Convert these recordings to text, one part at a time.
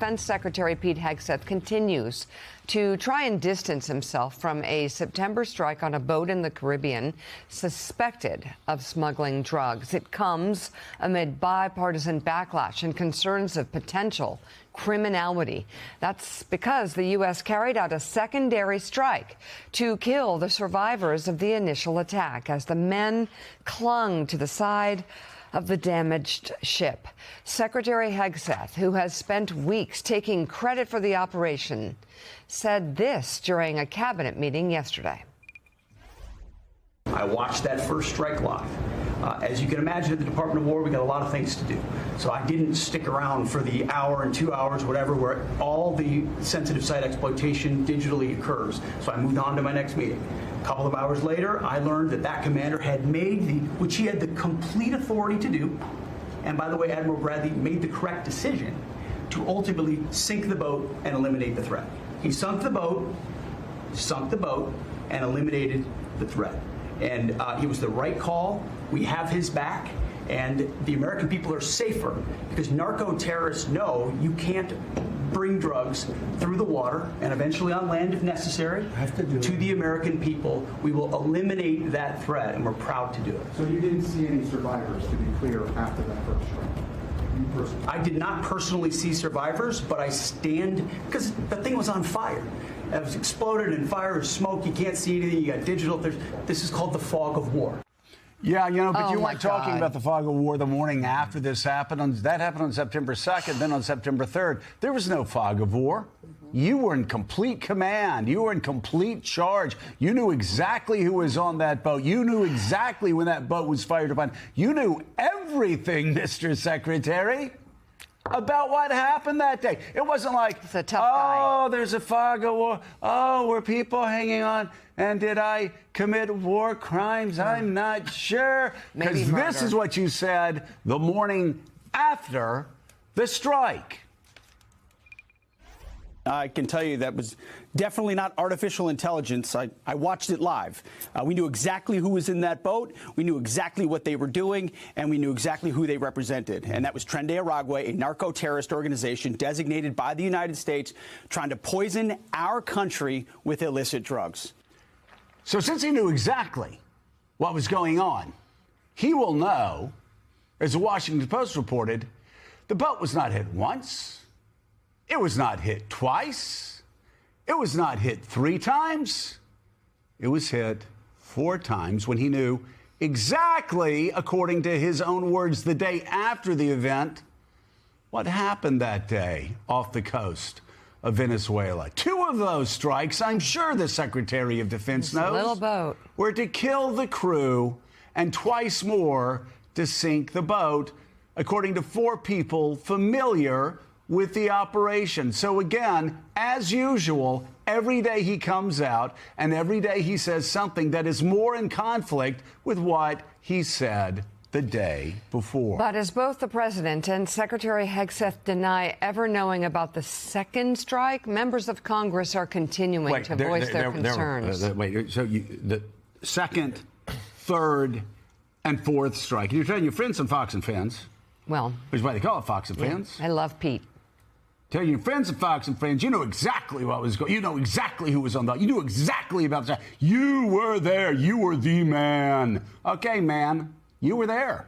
Defense Secretary Pete Hegseth continues to try and distance himself from a September strike on a boat in the Caribbean suspected of smuggling drugs. It comes amid bipartisan backlash and concerns of potential criminality. That's because the U.S. carried out a secondary strike to kill the survivors of the initial attack as the men clung to the side of the damaged ship. Secretary Hegseth, who has spent weeks taking credit for the operation, said this during a cabinet meeting yesterday. I watched that first strike live. As you can imagine, at the Department of War, we got a lot of things to do. So I didn't stick around for the hour and 2 hours, whatever, where all the sensitive site exploitation digitally occurs. So I moved on to my next meeting. A couple of hours later, I learned that that commander had made which he had the complete authority to do. And by the way, Admiral Bradley made the correct decision to ultimately sink the boat and eliminate the threat. He sunk the boat, and eliminated the threat. And it was the right call. We have his back, and the American people are safer because narco-terrorists know you can't bring drugs through the water and eventually on land if necessary to the American people. We will eliminate that threat, and we're proud to do it. So you didn't see any survivors, to be clear, after that first strike? I did not personally see survivors, but I stand, because the thing was on fire. It was exploded and fire and smoke. You can't see anything. You got digital. This is called the fog of war. Yeah, you know, but you weren't talking about the fog of war the morning after this happened. That happened on September 2nd, then on September 3rd. There was no fog of war. You were in complete command. You were in complete charge. You knew exactly who was on that boat. You knew exactly when that boat was fired upon. You knew everything, Mr. Secretary, about what happened that day. It wasn't like, he's a tough guy. There's a fog of war. Oh, were people hanging on? And did I commit war crimes? I'm not sure. Because this is what you said the morning after the strike. I can tell you that was definitely not artificial intelligence. I watched it live. We knew exactly who was in that boat. We knew exactly what they were doing, and we knew exactly who they represented. And that was Tren de Aragua, a narco-terrorist organization designated by the United States, trying to poison our country with illicit drugs. So since he knew exactly what was going on, he will know, as the Washington Post reported, the boat was not hit once. It was not hit twice. It was not hit 3 times. It was hit 4 times when he knew exactly, according to his own words, the day after the event, what happened that day off the coast of Venezuela. 2 of those strikes, I'm sure the Secretary of Defense knows, little boat, were to kill the crew, and twice more to sink the boat, according to 4 people familiar with the operation. So again, as usual, every day he comes out and every day he says something that is more in conflict with what he said the day before. But as both the president and Secretary Hegseth deny ever knowing about the second strike, members of Congress are continuing to voice their concerns. So the second, third, and fourth strike. You're telling your friends on Fox and Friends. Well, which is why they call it Fox and Friends. I love Pete. Tell your friends at Fox and Friends, you know exactly what was going on. You know exactly who was on the. You knew exactly about the. You were there. You were the man. Okay, man. You were there.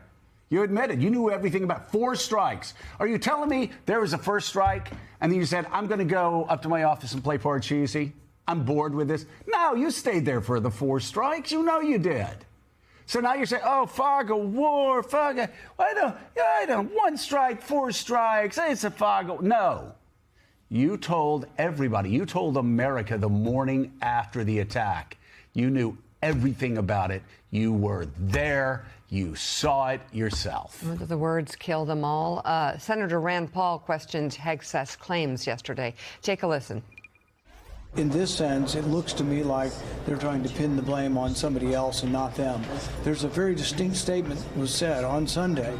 You admitted. You knew everything about 4 strikes. Are you telling me there was a first strike and then you said, I'm going to go up to my office and play Parcheesi? I'm bored with this. No, you stayed there for the 4 strikes. You know you did. So now you're saying, oh, fog of war, fog of... I don't, 1 strike, 4 strikes, it's a fog of... No. You told everybody, you told America the morning after the attack. You knew everything about it. You were there. You saw it yourself. Do the words kill them all? Senator Rand Paul questioned Hegseth's claims yesterday. Take a listen. In this sense, it looks to me like they're trying to pin the blame on somebody else and not them. There's a very distinct statement that was said on Sunday.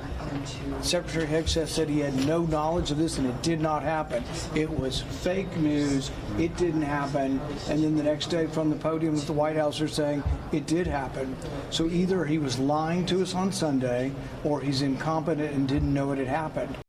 Secretary Hegseth said he had no knowledge of this and it did not happen. It was fake news. It didn't happen. And then the next day from the podium at the White House they're saying it did happen. So either he was lying to us on Sunday or he's incompetent and didn't know it had happened.